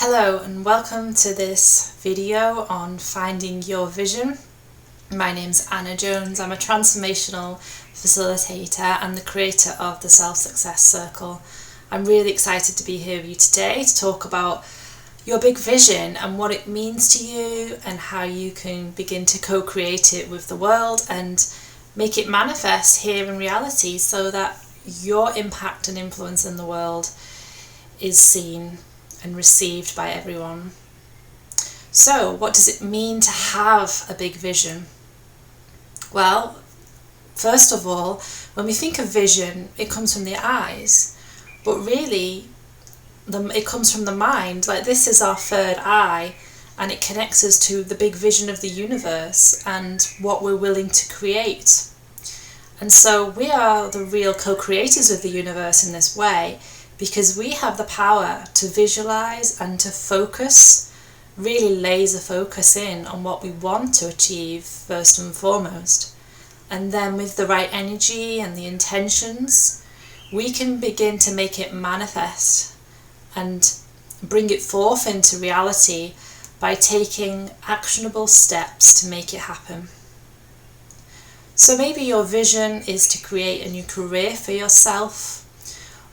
Hello and welcome to this video on finding your vision. My name's Anna Jones. I'm a transformational facilitator and the creator of the Self-Success Circle. I'm really excited to be here with you today to talk about your big vision and what it means to you and how you can begin to co-create it with the world and make it manifest here in reality so that your impact and influence in the world is seen and received by everyone. So, what does it mean to have a big vision? Well, first of all, when we think of vision, it comes from the eyes, but really it comes from the mind. Like, this is our third eye, and it connects us to the big vision of the universe and what we're willing to create. And so we are the real co-creators of the universe in this way, because we have the power to visualize and to focus, really laser focus in on what we want to achieve first and foremost. And then with the right energy and the intentions, we can begin to make it manifest and bring it forth into reality by taking actionable steps to make it happen. So maybe your vision is to create a new career for yourself,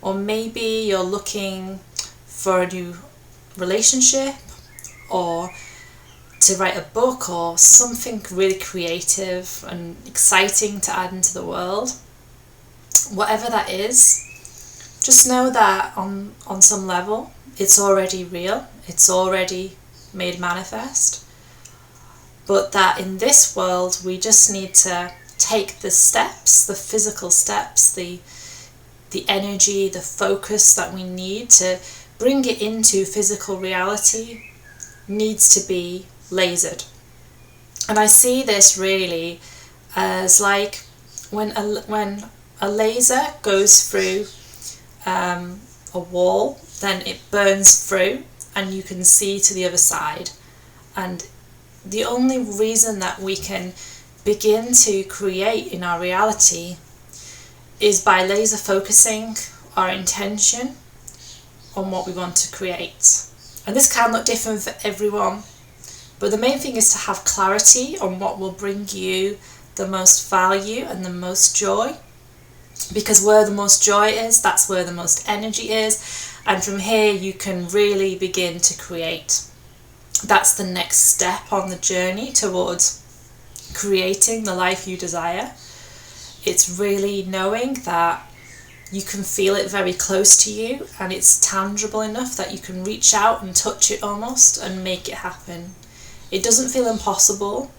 or maybe you're looking for a new relationship, or to write a book, or something really creative and exciting to add into the world. Whatever that is, just know that on some level it's already real, it's already made manifest, but that in this world we just need to take the steps, the physical steps, the energy, the focus that we need to bring it into physical reality needs to be lasered. And I see this really as like when a laser goes through a wall, then it burns through and you can see to the other side. And the only reason that we can begin to create in our reality is by laser focusing our intention on what we want to create. And this can look different for everyone, but the main thing is to have clarity on what will bring you the most value and the most joy, because where the most joy is, that's where the most energy is, and from here you can really begin to create. That's the next step on the journey towards creating the life you desire. It's really knowing that you can feel it very close to you and it's tangible enough that you can reach out and touch it almost and make it happen. It doesn't feel impossible.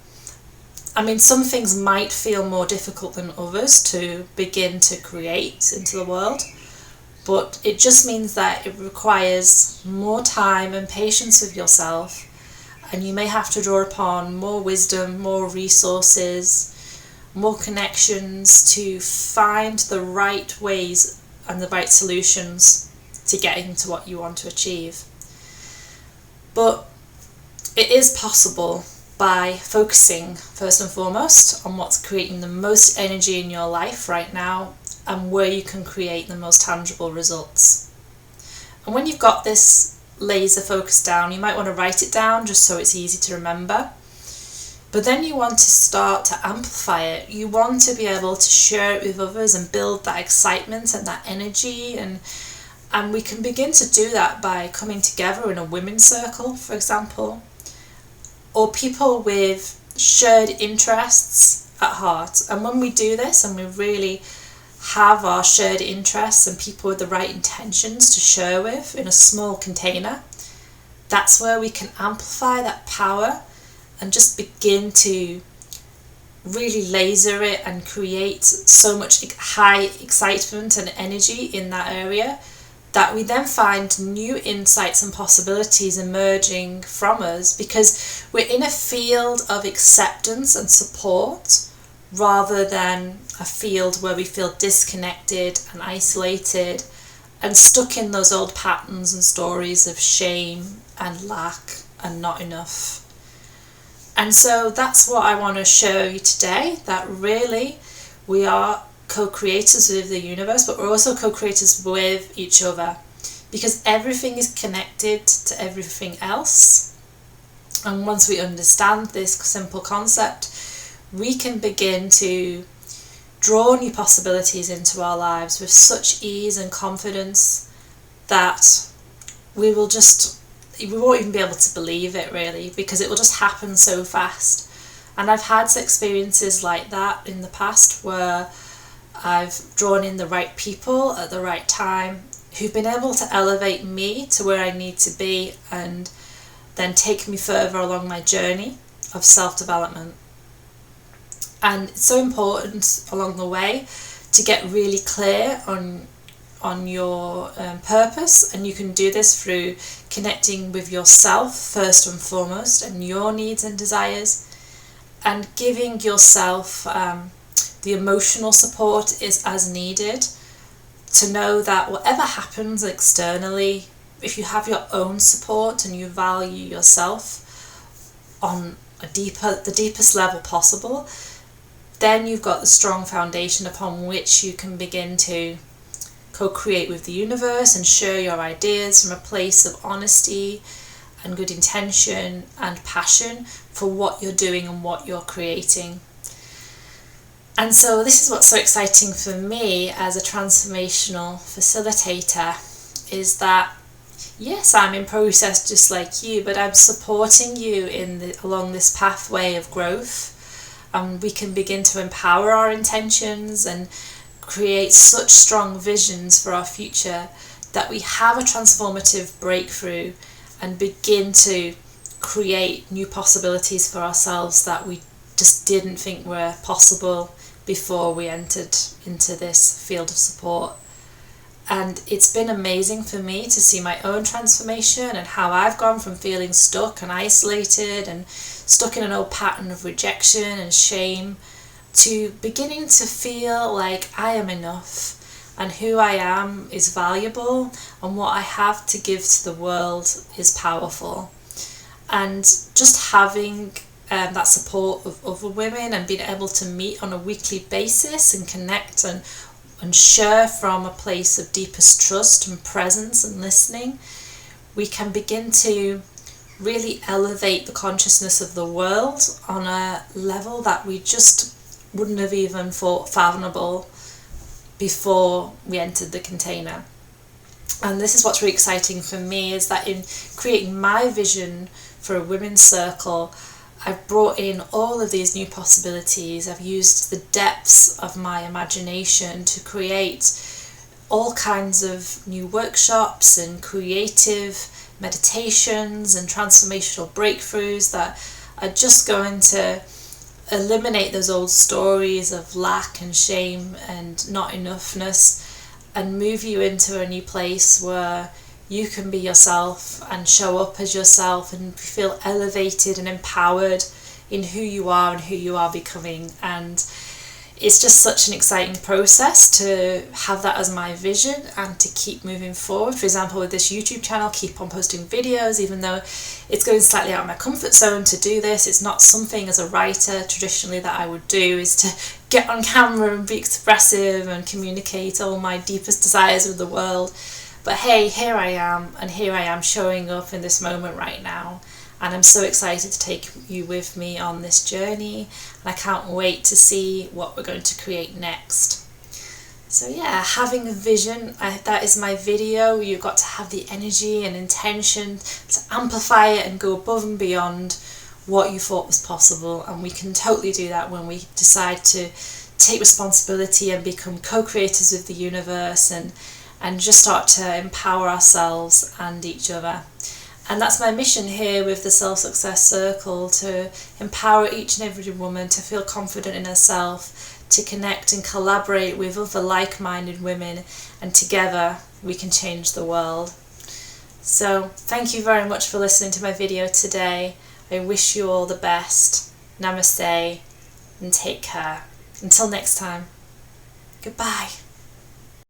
I mean, some things might feel more difficult than others to begin to create into the world, but it just means that it requires more time and patience with yourself, and you may have to draw upon more wisdom, more resources, more connections to find the right ways and the right solutions to getting to what you want to achieve. But it is possible by focusing first and foremost on what's creating the most energy in your life right now and where you can create the most tangible results. And when you've got this laser focus down, you might want to write it down just so it's easy to remember. But then you want to start to amplify it. You want to be able to share it with others and build that excitement and that energy. And we can begin to do that by coming together in a women's circle, for example, or people with shared interests at heart. And when we do this and we really have our shared interests and people with the right intentions to share with in a small container, that's where we can amplify that power and just begin to really laser it and create so much high excitement and energy in that area that we then find new insights and possibilities emerging from us, because we're in a field of acceptance and support rather than a field where we feel disconnected and isolated and stuck in those old patterns and stories of shame and lack and not enough. And so that's what I want to show you today, that really we are co-creators with the universe, but we're also co-creators with each other, because everything is connected to everything else. And once we understand this simple concept, we can begin to draw new possibilities into our lives with such ease and confidence that we won't even be able to believe it, really, because it will just happen so fast. And I've had experiences like that in the past where I've drawn in the right people at the right time who've been able to elevate me to where I need to be and then take me further along my journey of self-development. And it's so important along the way to get really clear on your purpose, and you can do this through connecting with yourself first and foremost and your needs and desires, and giving yourself the emotional support is as needed to know that whatever happens externally, if you have your own support and you value yourself on the deepest level possible, then you've got the strong foundation upon which you can begin to co-create with the universe and share your ideas from a place of honesty and good intention and passion for what you're doing and what you're creating. And so this is what's so exciting for me as a transformational facilitator, is that yes, I'm in process just like you, but I'm supporting you along this pathway of growth. We can begin to empower our intentions and create such strong visions for our future that we have a transformative breakthrough and begin to create new possibilities for ourselves that we just didn't think were possible before we entered into this field of support. And it's been amazing for me to see my own transformation and how I've gone from feeling stuck and isolated and stuck in an old pattern of rejection and shame to beginning to feel like I am enough and who I am is valuable and what I have to give to the world is powerful. And just having that support of other women and being able to meet on a weekly basis and connect and share from a place of deepest trust and presence and listening, we can begin to really elevate the consciousness of the world on a level that we just wouldn't have even thought fathomable before we entered the container. And this is what's really exciting for me, is that in creating my vision for a women's circle, I've brought in all of these new possibilities. I've used the depths of my imagination to create all kinds of new workshops and creative meditations and transformational breakthroughs that are just going to eliminate those old stories of lack and shame and not enoughness and move you into a new place where you can be yourself and show up as yourself and feel elevated and empowered in who you are and who you are becoming. And it's just such an exciting process to have that as my vision and to keep moving forward. For example, with this YouTube channel, keep on posting videos, even though it's going slightly out of my comfort zone to do this. It's not something as a writer traditionally that I would do, is to get on camera and be expressive and communicate all my deepest desires with the world. But hey, here I am showing up in this moment right now. And I'm so excited to take you with me on this journey. And I can't wait to see what we're going to create next. So yeah, having a vision, that is my video. You've got to have the energy and intention to amplify it and go above and beyond what you thought was possible. And we can totally do that when we decide to take responsibility and become co-creators with the universe and just start to empower ourselves and each other. And that's my mission here with the Self-Success Circle, to empower each and every woman to feel confident in herself, to connect and collaborate with other like-minded women, and together we can change the world. So thank you very much for listening to my video today. I wish you all the best. Namaste and take care. Until next time. Goodbye.